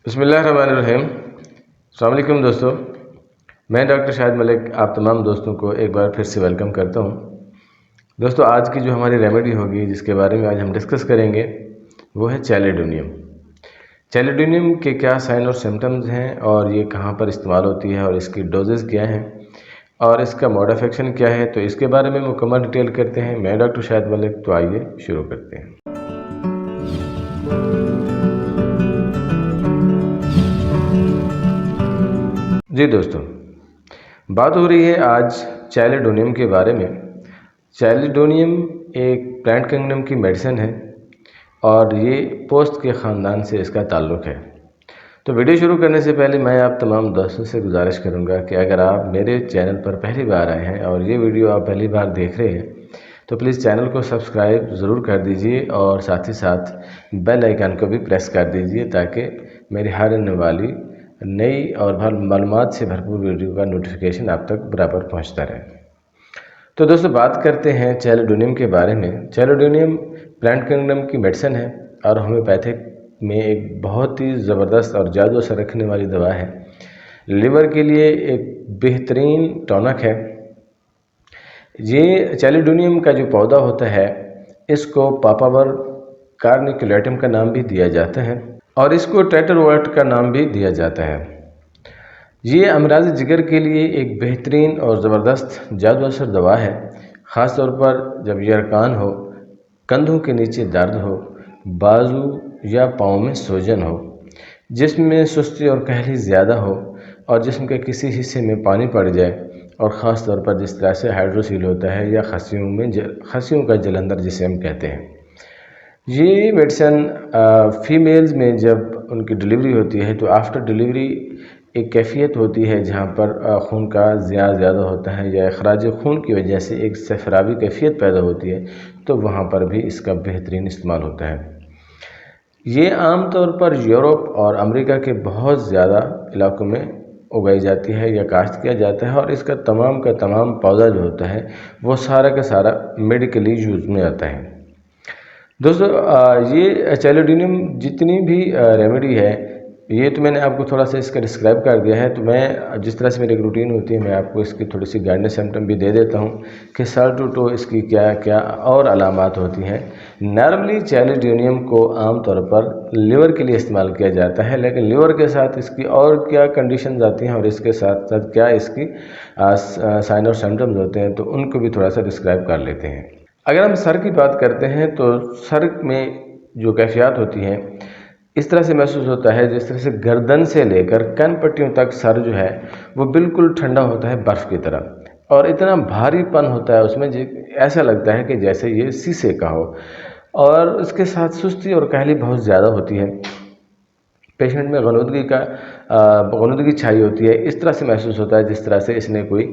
بسم اللہ الرحمن الرحیم۔ السلام علیکم دوستو، میں ڈاکٹر شاہد ملک آپ تمام دوستوں کو ایک بار پھر سے ویلکم کرتا ہوں۔ دوستو آج کی جو ہماری ریمیڈی ہوگی جس کے بارے میں آج ہم ڈسکس کریں گے وہ ہے چیلیڈونیم۔ چیلیڈونیم کے کیا سائن اور سمٹمز ہیں اور یہ کہاں پر استعمال ہوتی ہے اور اس کی ڈوزز کیا ہیں اور اس کا موڈ آف ایکشن کیا ہے، تو اس کے بارے میں مکمل ڈیٹیل کرتے ہیں۔ میں ڈاکٹر شاہد ملک، تو آئیے شروع کرتے ہیں۔ جی دوستو، بات ہو رہی ہے آج چیلیڈونیم کے بارے میں۔ چیلیڈونیم ایک پلانٹ کنگڈم کی میڈیسن ہے اور یہ پوست کے خاندان سے اس کا تعلق ہے۔ تو ویڈیو شروع کرنے سے پہلے میں آپ تمام دوستوں سے گزارش کروں گا کہ اگر آپ میرے چینل پر پہلی بار آئے ہیں اور یہ ویڈیو آپ پہلی بار دیکھ رہے ہیں تو پلیز چینل کو سبسکرائب ضرور کر دیجئے اور ساتھ ہی ساتھ بیل آئیکن کو بھی پریس کر دیجئے تاکہ میری ہر آنے والی نئی اور معلومات سے بھرپور ویڈیو کا نوٹیفیکیشن آپ تک برابر پہنچتا رہے۔ تو دوستو بات کرتے ہیں چیلیڈونیم کے بارے میں۔ چیلیڈونیم پلانٹ کنگڈم کی میڈیسن ہے اور ہومیوپیتھک میں ایک بہت ہی زبردست اور جادو اثر رکھنے والی دوا ہے۔ لیور کے لیے ایک بہترین ٹونک ہے۔ یہ چیلیڈونیم کا جو پودا ہوتا ہے اس کو پاپاور کارنیکولیٹم کا نام بھی دیا جاتا ہے اور اس کو ٹیٹرورٹ کا نام بھی دیا جاتا ہے۔ یہ امراض جگر کے لیے ایک بہترین اور زبردست جادو اثر دوا ہے، خاص طور پر جب یرقان ہو، کندھوں کے نیچے درد ہو، بازو یا پاؤں میں سوجن ہو، جسم میں سستی اور کہلی زیادہ ہو اور جسم کے کسی حصے میں پانی پڑ جائے، اور خاص طور پر جس طرح سے ہائیڈروسیل ہوتا ہے یا خصیوں کا جلندر جسے ہم کہتے ہیں۔ یہ میڈیسن فیمیلز میں جب ان کی ڈیلیوری ہوتی ہے تو آفٹر ڈیلیوری ایک کیفیت ہوتی ہے جہاں پر خون کا زیادہ ہوتا ہے یا اخراج خون کی وجہ سے ایک صفراوی کیفیت پیدا ہوتی ہے، تو وہاں پر بھی اس کا بہترین استعمال ہوتا ہے۔ یہ عام طور پر یورپ اور امریکہ کے بہت زیادہ علاقوں میں اگائی جاتی ہے یا کاشت کیا جاتا ہے، اور اس کا تمام پودا جو ہوتا ہے وہ سارا کا سارا میڈیکلی یوز میں آتا ہے۔ دوستو یہ چیلیڈونیم جتنی بھی ریمیڈی ہے یہ تو میں نے آپ کو تھوڑا سا اس کا ڈسکرائب کر دیا ہے، تو میں جس طرح سے میری ایک روٹین ہوتی ہے میں آپ کو اس کی تھوڑی سی گائیڈنس سمٹم بھی دے دیتا ہوں کہ سر ٹو ٹو اس کی کیا کیا اور علامات ہوتی ہیں۔ نارملی چیلیڈونیم کو عام طور پر لیور کے لیے استعمال کیا جاتا ہے، لیکن لیور کے ساتھ اس کی اور کیا کنڈیشنز آتی ہیں اور اس کے ساتھ ساتھ کیا اس کی سائن اور سمٹمز ہوتے ہیں تو ان کو بھی تھوڑا سا ڈسکرائب کر لیتے ہیں۔ اگر ہم سر کی بات کرتے ہیں تو سر میں جو کیفیات ہوتی ہیں اس طرح سے محسوس ہوتا ہے جس طرح سے گردن سے لے کر کن پٹیوں تک سر جو ہے وہ بالکل ٹھنڈا ہوتا ہے برف کی طرح، اور اتنا بھاری پن ہوتا ہے اس میں ایسا لگتا ہے کہ جیسے یہ سیسے کا ہو، اور اس کے ساتھ سستی اور کہلی بہت زیادہ ہوتی ہے۔ پیشنٹ میں غنودگی چھائی ہوتی ہے، اس طرح سے محسوس ہوتا ہے جس طرح سے اس نے کوئی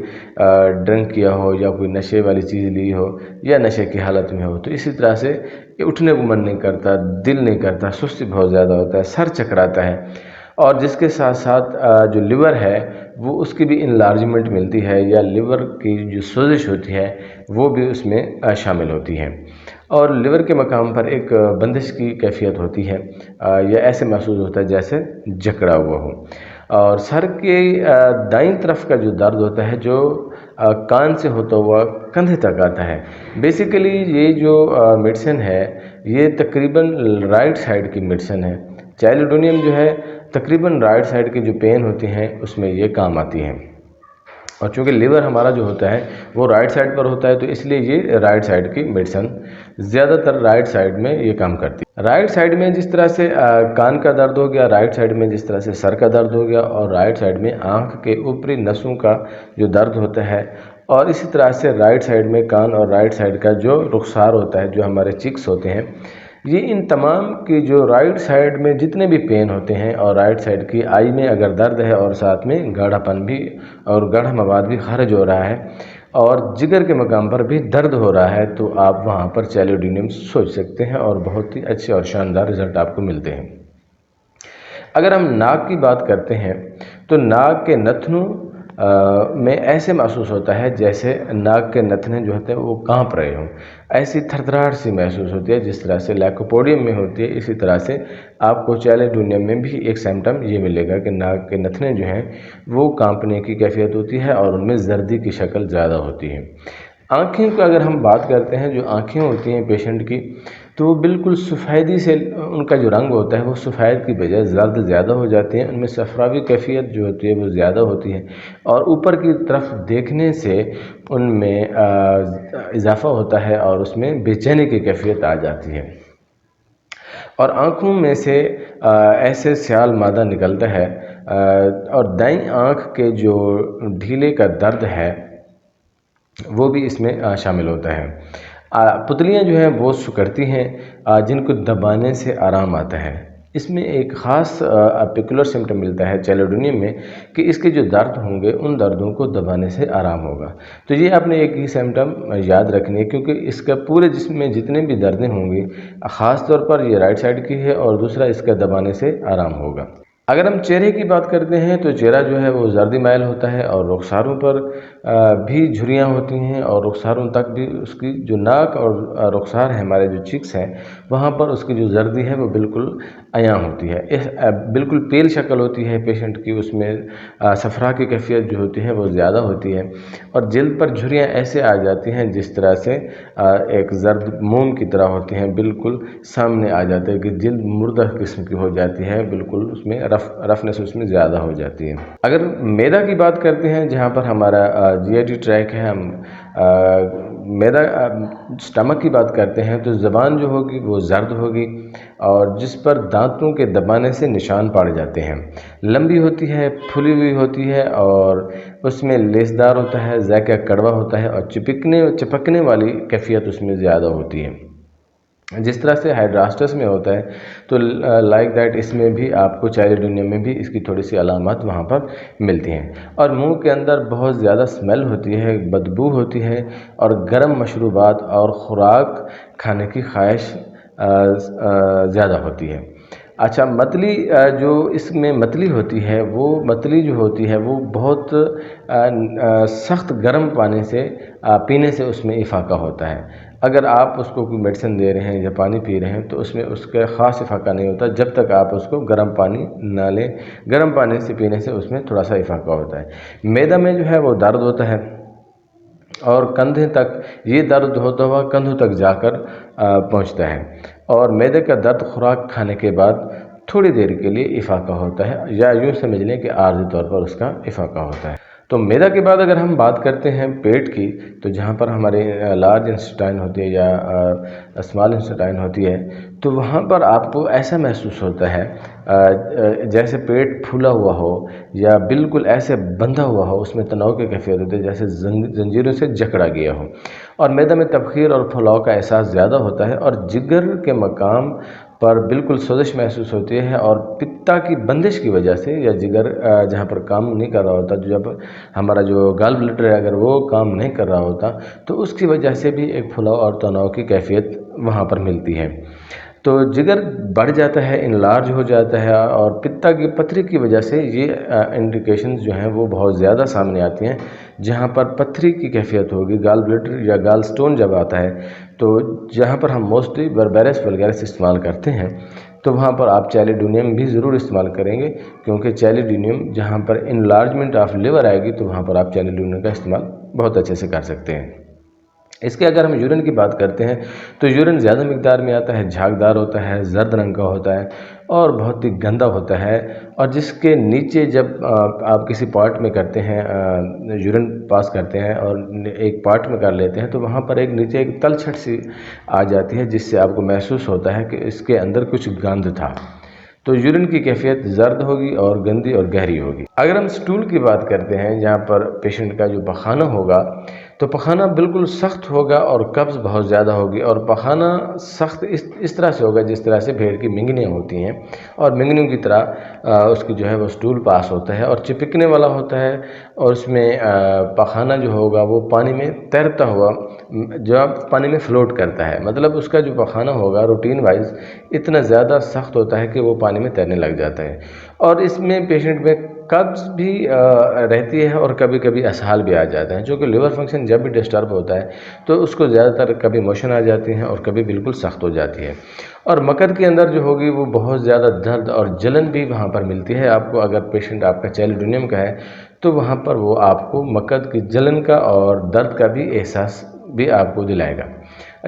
ڈرنک کیا ہو یا کوئی نشے والی چیز لی ہو یا نشے کی حالت میں ہو، تو اسی طرح سے یہ اٹھنے کو من نہیں کرتا، دل نہیں کرتا، سستی بہت زیادہ ہوتا ہے، سر چکراتا ہے، اور جس کے ساتھ ساتھ جو لیور ہے وہ اس کی بھی انلارجمنٹ ملتی ہے یا لیور کی جو سوزش ہوتی ہے وہ بھی اس میں شامل ہوتی ہے، اور لیور کے مقام پر ایک بندش کی کیفیت ہوتی ہے یا ایسے محسوس ہوتا ہے جیسے جکڑا ہوا ہو، اور سر کے دائیں طرف کا جو درد ہوتا ہے جو کان سے ہوتا ہوا کندھے تک آتا ہے۔ بیسیکلی یہ جو میڈیسن ہے یہ تقریباً رائٹ سائیڈ کی میڈیسن ہے۔ چیلیڈونیم جو ہے تقریباً رائٹ سائیڈ کی جو پین ہوتی ہیں اس میں یہ کام آتی ہیں، اور چونکہ لیور ہمارا جو ہوتا ہے وہ رائٹ سائیڈ پر ہوتا ہے تو اس لیے یہ رائٹ سائیڈ کی میڈیسن زیادہ تر رائٹ سائیڈ میں یہ کام کرتی ہے۔ رائٹ سائیڈ میں جس طرح سے کان کا درد ہو گیا، رائٹ سائیڈ میں جس طرح سے سر کا درد ہو گیا، اور رائٹ سائیڈ میں آنکھ کے اوپری نسوں کا جو درد ہوتا ہے، اور اسی طرح سے رائٹ سائیڈ میں کان اور رائٹ سائیڈ کا جو رخسار ہوتا ہے جو ہمارے چیکس ہوتے ہیں، یہ ان تمام کی جو رائٹ سائیڈ میں جتنے بھی پین ہوتے ہیں اور رائٹ سائیڈ کی آئی میں اگر درد ہے اور ساتھ میں گاڑھا پن بھی اور گاڑھا مواد بھی خارج ہو رہا ہے اور جگر کے مقام پر بھی درد ہو رہا ہے، تو آپ وہاں پر چیلیڈونیم سوچ سکتے ہیں اور بہت ہی اچھے اور شاندار رزلٹ آپ کو ملتے ہیں۔ اگر ہم ناک کی بات کرتے ہیں تو ناک کے نتنوں میں ایسے محسوس ہوتا ہے جیسے ناک کے نتنے جو ہوتے ہیں وہ کانپ رہے ہوں، ایسی تھرتھراہٹ سی محسوس ہوتی ہے جس طرح سے لیکوپوڈیم میں ہوتی ہے، اسی طرح سے آپ کو چیلیڈونیم میں بھی ایک سمٹم یہ ملے گا کہ ناک کے نتنے جو ہیں وہ کانپنے کی کیفیت ہوتی ہے اور ان میں زردی کی شکل زیادہ ہوتی ہے۔ آنکھیں کو اگر ہم بات کرتے ہیں، جو آنکھیں ہوتی ہیں پیشنٹ کی، تو وہ بالکل سفیدی سے ان کا جو رنگ ہوتا ہے وہ سفید کی بجائے زرد زیادہ ہو جاتی ہیں، ان میں صفراوی کیفیت جو ہوتی ہے وہ زیادہ ہوتی ہے اور اوپر کی طرف دیکھنے سے ان میں اضافہ ہوتا ہے اور اس میں بے چینی کی کیفیت آ جاتی ہے، اور آنکھوں میں سے ایسے سیال مادہ نکلتا ہے، اور دائیں آنکھ کے جو ڈھیلے کا درد ہے وہ بھی اس میں شامل ہوتا ہے۔ پتلیاں جو ہیں وہ سکڑتی ہیں جن کو دبانے سے آرام آتا ہے۔ اس میں ایک خاص اپیکولر سمٹم ملتا ہے چیلیڈونیم میں کہ اس کے جو درد ہوں گے ان دردوں کو دبانے سے آرام ہوگا۔ تو یہ آپ نے ایک ہی سمٹم یاد رکھنی ہے، کیونکہ اس کا پورے جسم میں جتنے بھی دردیں ہوں گی خاص طور پر یہ رائٹ سائڈ کی ہے، اور دوسرا اس کا دبانے سے آرام ہوگا۔ اگر ہم چہرے کی بات کرتے ہیں تو چہرہ جو ہے وہ زردی مائل ہوتا ہے اور رخساروں پر بھی جھریاں ہوتی ہیں، اور رخساروں تک بھی اس کی جو ناک اور رخسار ہے، ہمارے جو چیکس ہیں، وہاں پر اس کی جو زردی ہے وہ بالکل عیاں ہوتی ہے، بالکل پیل شکل ہوتی ہے پیشنٹ کی، اس میں صفرا کی کیفیت جو ہوتی ہے وہ زیادہ ہوتی ہے، اور جلد پر جھریاں ایسے آ جاتی ہیں جس طرح سے ایک زرد موم کی طرح ہوتی ہیں، بالکل سامنے آ جاتے ہیں کہ جلد مردہ قسم کی ہو جاتی ہے، بالکل اس میں رفنس اس میں زیادہ ہو جاتی ہے۔ اگر معدہ کی بات کرتے ہیں جہاں پر ہمارا جی آئی ٹی ٹریک ہے، ہم معدہ سٹمک کی بات کرتے ہیں تو زبان جو ہوگی وہ زرد ہوگی اور جس پر دانتوں کے دبانے سے نشان پڑ جاتے ہیں، لمبی ہوتی ہے، پھلی ہوئی ہوتی ہے اور اس میں لیسدار ہوتا ہے، ذائقہ کڑوا ہوتا ہے اور چپکنے والی کیفیت اس میں زیادہ ہوتی ہے، جس طرح سے ہائیڈراسٹس میں ہوتا ہے۔ تو لائک دیٹ اس میں بھی آپ کو چیلیڈونیم میں بھی اس کی تھوڑی سی علامات وہاں پر ملتی ہیں، اور منہ کے اندر بہت زیادہ سمیل ہوتی ہے، بدبو ہوتی ہے، اور گرم مشروبات اور خوراک کھانے کی خواہش زیادہ ہوتی ہے۔ اچھا، متلی جو اس میں متلی ہوتی ہے، وہ متلی جو ہوتی ہے وہ بہت سخت گرم پانی سے پینے سے اس میں افاقہ ہوتا ہے۔ اگر آپ اس کو کوئی میڈیسن دے رہے ہیں یا پانی پی رہے ہیں تو اس میں اس کا خاص افاقہ نہیں ہوتا جب تک آپ اس کو گرم پانی نہ لیں، گرم پانی سے پینے سے اس میں تھوڑا سا افاقہ ہوتا ہے۔ معدہ میں جو ہے وہ درد ہوتا ہے اور کندھے تک یہ درد ہوتا ہوا کندھوں تک جا کر پہنچتا ہے، اور معدے کا درد خوراک کھانے کے بعد تھوڑی دیر کے لیے افاقہ ہوتا ہے، یا یوں سمجھ لیں کہ عارضی طور پر اس کا افاقہ ہوتا ہے۔ تو معدہ کے بعد اگر ہم بات کرتے ہیں پیٹ کی، تو جہاں پر ہمارے لارج انسٹائن ہوتی ہے یا اسمال انسٹائن ہوتی ہے، تو وہاں پر آپ کو ایسا محسوس ہوتا ہے جیسے پیٹ پھولا ہوا ہو یا بالکل ایسے بندھا ہوا ہو، اس میں تناؤ کی کیفیت ہوتی ہے جیسے زنجیروں سے جکڑا گیا ہو، اور معدہ میں تبخیر اور پھلاؤ کا احساس زیادہ ہوتا ہے، اور جگر کے مقام پر بالکل سوزش محسوس ہوتی ہے، اور پتا کی بندش کی وجہ سے یا جگر جہاں پر کام نہیں کر رہا ہوتا، جب ہمارا جو گال بلیڈر ہے اگر وہ کام نہیں کر رہا ہوتا تو اس کی وجہ سے بھی ایک پھلاؤ اور تناؤ کی کیفیت وہاں پر ملتی ہے۔ تو جگر بڑھ جاتا ہے، انلارج ہو جاتا ہے، اور پتا کی پتھری کی وجہ سے یہ انڈیکیشنز جو ہیں وہ بہت زیادہ سامنے آتی ہیں، جہاں پر پتھری کی کیفیت ہوگی، گال بلیڈر یا گال سٹون جب آتا ہے تو جہاں پر ہم موسٹلی بربیرس ولگیرس استعمال کرتے ہیں، تو وہاں پر آپ چیلیڈونیم بھی ضرور استعمال کریں گے، کیونکہ چیلیڈونیم جہاں پر انلارجمنٹ آف لیور آئے گی تو وہاں پر آپ چیلیڈونیم کا استعمال بہت اچھے سے کر سکتے ہیں۔ اس کے اگر ہم یورین کی بات کرتے ہیں تو یورین زیادہ مقدار میں آتا ہے، جھاگدار ہوتا ہے، زرد رنگ کا ہوتا ہے اور بہت ہی گندا ہوتا ہے، اور جس کے نیچے جب آپ کسی پارٹ میں کرتے ہیں، یورین پاس کرتے ہیں اور ایک پارٹ میں کر لیتے ہیں تو وہاں پر ایک نیچے ایک تلچھٹ سی آ جاتی ہے، جس سے آپ کو محسوس ہوتا ہے کہ اس کے اندر کچھ گند تھا۔ تو یورین کی کیفیت زرد ہوگی اور گندی اور گہری ہوگی۔ اگر ہم سٹول کی بات کرتے ہیں، جہاں پر پیشنٹ کا جو پخانہ ہوگا تو پخانہ بالکل سخت ہوگا اور قبض بہت زیادہ ہوگی، اور پخانہ سخت اس طرح سے ہوگا جس طرح سے بھیڑ کی منگنیاں ہوتی ہیں، اور منگنیوں کی طرح اس کی جو ہے وہ سٹول پاس ہوتا ہے اور چپکنے والا ہوتا ہے، اور اس میں پخانہ جو ہوگا وہ پانی میں تیرتا ہوا جو پانی میں فلوٹ کرتا ہے، مطلب اس کا جو پخانہ ہوگا روٹین وائز اتنا زیادہ سخت ہوتا ہے کہ وہ پانی میں تیرنے لگ جاتا ہے، اور اس میں پیشنٹ میں قبض بھی رہتی ہے اور کبھی کبھی اسہال بھی آ جاتا ہے، چونکہ لیور فنکشن جب بھی ڈسٹرب ہوتا ہے تو اس کو زیادہ تر کبھی موشن آ جاتی ہیں اور کبھی بالکل سخت ہو جاتی ہے، اور مکد کے اندر جو ہوگی وہ بہت زیادہ درد اور جلن بھی وہاں پر ملتی ہے آپ کو۔ اگر پیشنٹ آپ کا چیلوڈینیم کا ہے تو وہاں پر وہ آپ کو مکد کی جلن کا اور درد کا بھی احساس بھی آپ کو دلائے گا،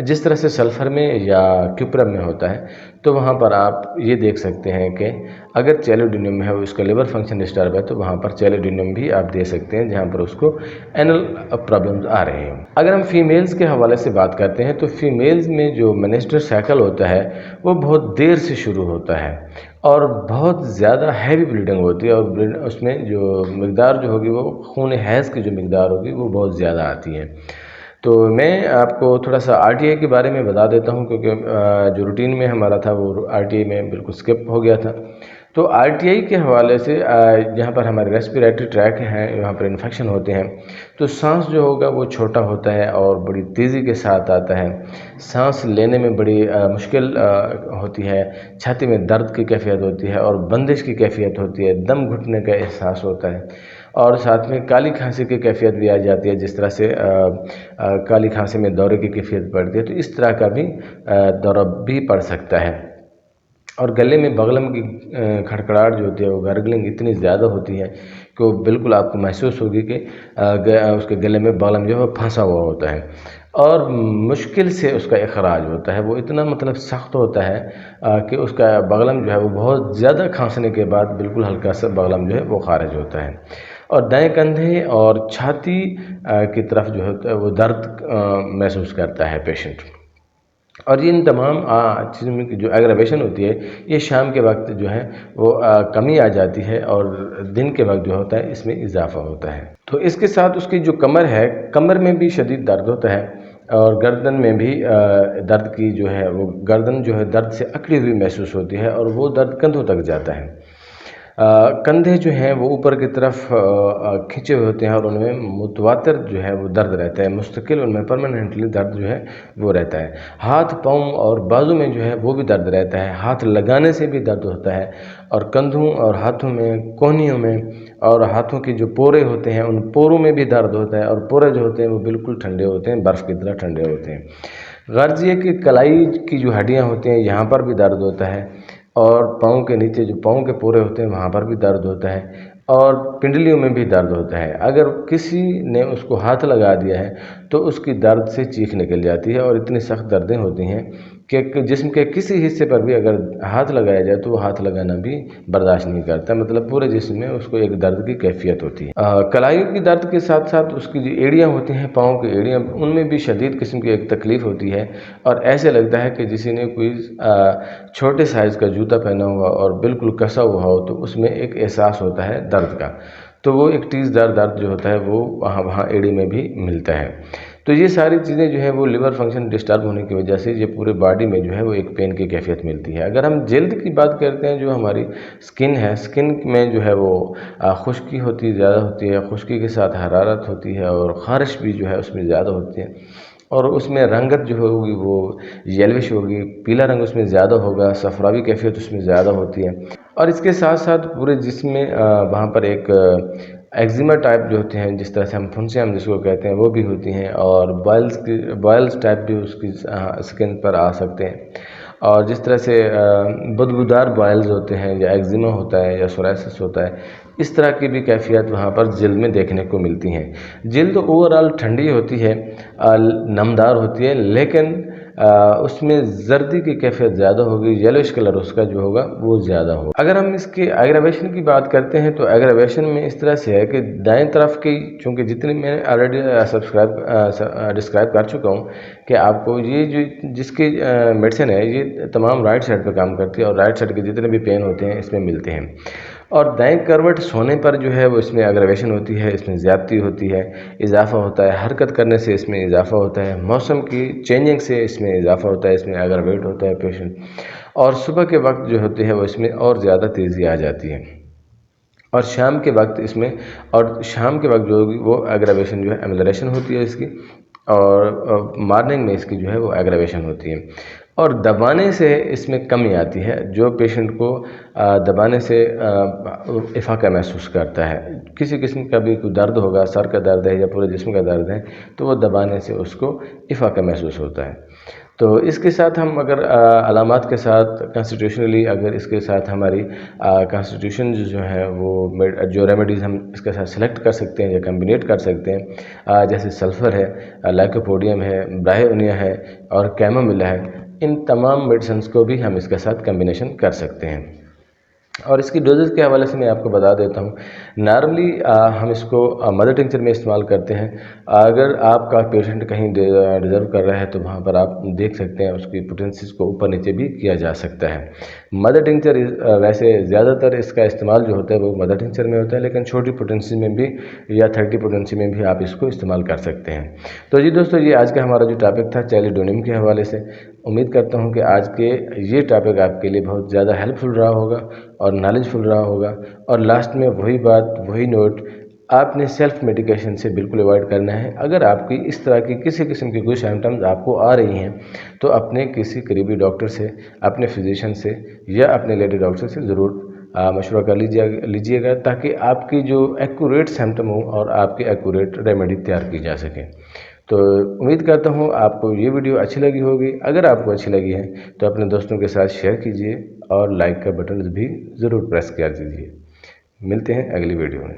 جس طرح سے سلفر میں یا کیوپرم میں ہوتا ہے۔ تو وہاں پر آپ یہ دیکھ سکتے ہیں کہ اگر چیلوڈینیم ہے، اس کا لیور فنکشن ڈسٹرب ہے، تو وہاں پر چیلوڈینیم بھی آپ دے سکتے ہیں جہاں پر اس کو اینل پرابلمز آ رہے ہیں۔ اگر ہم فیمیلز کے حوالے سے بات کرتے ہیں تو فیمیلز میں جو منسٹر سائیکل ہوتا ہے وہ بہت دیر سے شروع ہوتا ہے اور بہت زیادہ ہیوی بلیڈنگ ہوتی ہے، اور اس میں جو مقدار جو ہوگی وہ خون حیض کی جو مقدار ہوگی وہ بہت زیادہ آتی ہے۔ تو میں آپ کو تھوڑا سا آر ٹی آئی کے بارے میں بتا دیتا ہوں، کیونکہ جو روٹین میں ہمارا تھا وہ آر ٹی آئی میں بالکل سکپ ہو گیا تھا۔ تو آر ٹی آئی کے حوالے سے جہاں پر ہمارے ریسپیریٹری ٹریک ہیں، وہاں پر انفیکشن ہوتے ہیں، تو سانس جو ہوگا وہ چھوٹا ہوتا ہے اور بڑی تیزی کے ساتھ آتا ہے، سانس لینے میں بڑی مشکل ہوتی ہے، چھاتی میں درد کی کیفیت ہوتی ہے اور بندش کی کیفیت ہوتی ہے، دم گھٹنے کا احساس ہوتا ہے، اور ساتھ میں کالی کھانسی کی کیفیت بھی آ جاتی ہے، جس طرح سے کالی کھانسی میں دورے کی کیفیت پڑتی ہے، تو اس طرح کا بھی دورہ بھی پڑ سکتا ہے۔ اور گلے میں بغلم کی کھڑکھڑاہٹ جو ہوتی ہے وہ گارگلنگ اتنی زیادہ ہوتی ہے کہ وہ بالکل آپ کو محسوس ہوگی کہ اس کے گلے میں بغلم جو ہے پھنسا ہوا ہوتا ہے، اور مشکل سے اس کا اخراج ہوتا ہے، وہ اتنا مطلب سخت ہوتا ہے کہ اس کا بغلم جو ہے وہ بہت زیادہ کھانسنے کے بعد بالکل ہلکا سا بغلم جو ہے وہ خارج ہوتا ہے، اور دائیں کندھے اور چھاتی کی طرف جو ہوتا ہے وہ درد محسوس کرتا ہے پیشنٹ۔ اور ان تمام چیزوں میں جو ایگراویشن ہوتی ہے یہ شام کے وقت جو ہے وہ کمی آ جاتی ہے، اور دن کے وقت جو ہوتا ہے اس میں اضافہ ہوتا ہے۔ تو اس کے ساتھ اس کی جو کمر ہے، کمر میں بھی شدید درد ہوتا ہے، اور گردن میں بھی درد کی جو ہے وہ گردن جو ہے درد سے اکڑی ہوئی محسوس ہوتی ہے، اور وہ درد کندھوں تک جاتا ہے۔ کندھے جو ہیں وہ اوپر کی طرف کھنچے ہوئے ہوتے ہیں، اور ان میں متواتر جو ہے وہ درد رہتا ہے، مستقل ان میں پرماننٹلی درد جو ہے وہ رہتا ہے۔ ہاتھ، پاؤں اور بازو میں جو ہے وہ بھی درد رہتا ہے، ہاتھ لگانے سے بھی درد ہوتا ہے، اور کندھوں اور ہاتھوں میں، کونیوں میں، اور ہاتھوں کے جو پورے ہوتے ہیں ان پوروں میں بھی درد ہوتا ہے، اور پورے جو ہوتے ہیں وہ بالکل ٹھنڈے ہوتے ہیں، برف کی طرح ٹھنڈے ہوتے ہیں۔ غرض یہ کہ کلائی کی جو ہڈیاں ہوتی ہیں یہاں پر بھی درد ہوتا ہے، اور پاؤں کے نیچے جو پاؤں کے پورے ہوتے ہیں وہاں پر بھی درد ہوتا ہے، اور پنڈلیوں میں بھی درد ہوتا ہے۔ اگر کسی نے اس کو ہاتھ لگا دیا ہے تو اس کی درد سے چیخ نکل جاتی ہے، اور اتنی سخت دردیں ہوتی ہیں کہ جسم کے کسی حصے پر بھی اگر ہاتھ لگایا جائے تو وہ ہاتھ لگانا بھی برداشت نہیں کرتا، مطلب پورے جسم میں اس کو ایک درد کی کیفیت ہوتی ہے۔ کلائیوں کی درد کے ساتھ ساتھ اس کی جو ایڑیاں ہوتی ہیں، پاؤں کی ایڑیاں، ان میں بھی شدید قسم کی ایک تکلیف ہوتی ہے، اور ایسے لگتا ہے کہ کسی نے کوئی چھوٹے سائز کا جوتا پہنا ہوا اور بالکل کسا ہوا ہو، تو اس میں ایک احساس ہوتا ہے درد کا، تو وہ ایک ٹیز دار درد جو ہوتا ہے وہ وہاں ایڑی میں بھی ملتا ہے۔ تو یہ ساری چیزیں جو ہے وہ لیور فنکشن ڈسٹرب ہونے کی وجہ سے یہ پورے باڈی میں جو ہے وہ ایک پین کی کیفیت ملتی ہے۔ اگر ہم جلد کی بات کرتے ہیں، جو ہماری سکن ہے، سکن میں جو ہے وہ خشکی ہوتی زیادہ ہوتی ہے، خشکی کے ساتھ حرارت ہوتی ہے، اور خارش بھی جو ہے اس میں زیادہ ہوتی ہے، اور اس میں رنگت جو ہوگی وہ یلوش ہوگی، پیلا رنگ اس میں زیادہ ہوگا، صفراوی کیفیت اس میں زیادہ ہوتی ہے، اور اس کے ساتھ ساتھ پورے جسم میں وہاں پر ایک ایگزیما ٹائپ جو ہوتے ہیں، جس طرح سے ہم پھنسے ہم جس کو کہتے ہیں وہ بھی ہوتی ہیں، اور بائلز ٹائپ بھی اس کی سکن پر آ سکتے ہیں، اور جس طرح سے بدبودار بائلز ہوتے ہیں، یا ایگزیما ہوتا ہے، یا سورائسس ہوتا ہے، اس طرح کی بھی کیفیت وہاں پر جلد میں دیکھنے کو ملتی ہیں۔ جلد اوورآل ٹھنڈی ہوتی ہے، نمدار ہوتی ہے، لیکن اس میں زردی کی کیفیت زیادہ ہوگی، یلوش کلر اس کا جو ہوگا وہ زیادہ ہوگا۔ اگر ہم اس کے ایگراویشن کی بات کرتے ہیں تو ایگراویشن میں اس طرح سے ہے کہ دائیں طرف کی، چونکہ جتنی میں آلریڈی ڈسکرائب کر چکا ہوں کہ آپ کو یہ جو جس کی میڈیسن ہے یہ تمام رائٹ سائڈ پہ کام کرتی ہے، اور رائٹ سائڈ کے جتنے بھی پین ہوتے ہیں اس میں ملتے ہیں، اور دائیں کروٹ سونے پر جو ہے وہ اس میں ایگراویشن ہوتی ہے، اس میں زیادتی ہوتی ہے، اضافہ ہوتا ہے، حرکت کرنے سے اس میں اضافہ ہوتا ہے، موسم کی چینجنگ سے اس میں اضافہ ہوتا ہے، اس میں ایگراویٹ ہوتا ہے پیشنٹ، اور صبح کے وقت جو ہوتے ہیں وہ اس میں اور زیادہ تیزی آ جاتی ہے، اور شام کے وقت اس میں، اور شام کے وقت جو ہوگی وہ ایگراویشن جو ہے ایملریشن ہوتی ہے اس کی، اور مارننگ میں اس کی جو ہے وہ ایگراویشن ہوتی ہے۔ اور دبانے سے اس میں کمی آتی ہے. جو پیشنٹ کو دبانے سے افاقہ محسوس کرتا ہے، کسی قسم کا بھی کوئی درد ہوگا، سر کا درد ہے یا پورے جسم کا درد ہے، تو وہ دبانے سے اس کو افاقہ محسوس ہوتا ہے. تو اس کے ساتھ ہم اگر علامات کے ساتھ کانسٹیٹیوشنلی اگر اس کے ساتھ ہماری کانسٹیٹیوشن جو ہے وہ جو ریمیڈیز ہم اس کے ساتھ سلیکٹ کر سکتے ہیں یا کمبینیٹ کر سکتے ہیں، جیسے سلفر ہے، لائکوپوڈیم ہے، براہیونیا ہے اور کیموملا ہے، ان تمام میڈیسنز کو بھی ہم اس کے ساتھ کمبینیشن کر سکتے ہیں. اور اس کی ڈوزز کے حوالے سے میں آپ کو بتا دیتا ہوں. نارملی ہم اس کو مدر ٹنکچر میں استعمال کرتے ہیں. اگر آپ کا پیشنٹ کہیں ڈیزرو کر رہا ہے تو وہاں پر آپ دیکھ سکتے ہیں اس کی پوٹینسیز کو اوپر نیچے بھی کیا جا سکتا ہے. مدر ٹنکچر ویسے زیادہ تر اس کا استعمال جو ہوتا ہے وہ مدر ٹنکچر میں ہوتا ہے، لیکن چھوٹی پوٹینسی میں بھی یا 30 پوٹینسی میں بھی آپ اس کو استعمال کر سکتے ہیں. تو جی دوستو، یہ آج کا ہمارا جو ٹاپک تھا چیلیڈونیم کے حوالے سے. امید کرتا ہوں کہ آج کے یہ ٹاپک آپ کے لیے بہت زیادہ ہیلپ فل رہا ہوگا اور نالج فل رہا ہوگا. اور لاسٹ میں وہی بات، وہی نوٹ، آپ نے سیلف میڈیکیشن سے بالکل اوائڈ کرنا ہے. اگر آپ کی اس طرح کی کسی قسم کی کوئی سمٹمز آپ کو آ رہی ہیں تو اپنے کسی قریبی ڈاکٹر سے، اپنے فزیشین سے یا اپنے لیڈی ڈاکٹر سے ضرور مشورہ کر لیجیے گا، تاکہ آپ کی جو ایکوریٹ سمٹم ہو اور آپ کی ایکوریٹ ریمیڈی تیار کی جا سکے. تو امید کرتا ہوں آپ کو یہ ویڈیو اچھی لگی ہوگی. اگر آپ کو اچھی لگی ہے تو اپنے دوستوں کے ساتھ شیئر کیجیے اور لائک کا بٹن بھی ضرور پریس کر دیجیے. ملتے ہیں اگلی ویڈیو میں.